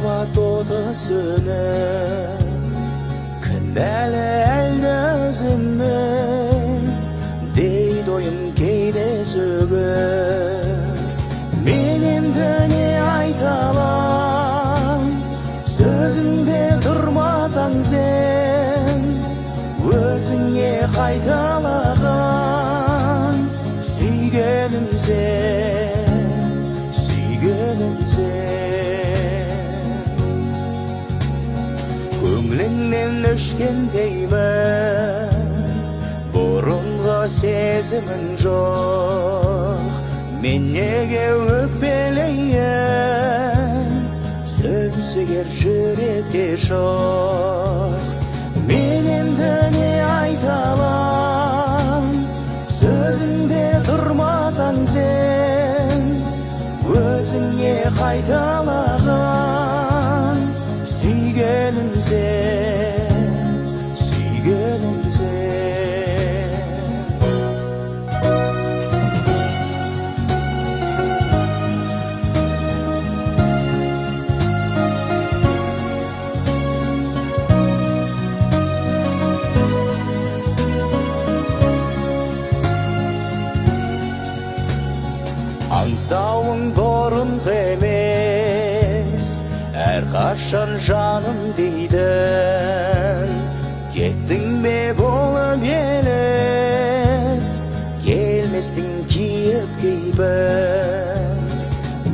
Ma'habat odasını, kındalı elde özümni, deydi oyum keyde sögüp. Men endi ne aytalam, sözünde durmasaң sen, özüңe qaytalagan, sүйгенім sen, sүйгенім sen. Көңліңнен өшкендеймін, бұрынғы сезімің жоқ. Мен неге өкпелейін, сөнсігер жүректе жоқ. Мен енді не айталам, sözünde durmasaң sen, özüңе qaytalagan, sүйгенім sen, sүйгенім sen. Аңсауың бұрынғы емес, әрқашан жаным дейдің. Кеттің бе болып елес, келместің киіп кейбін.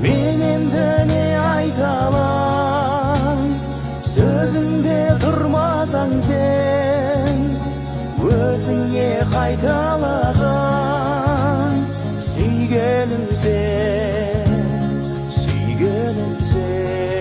Мен енді не айталам, sözünde durmasaң sen, özüңе qaytalagan, sүйгенім sen, sүйгенім sen.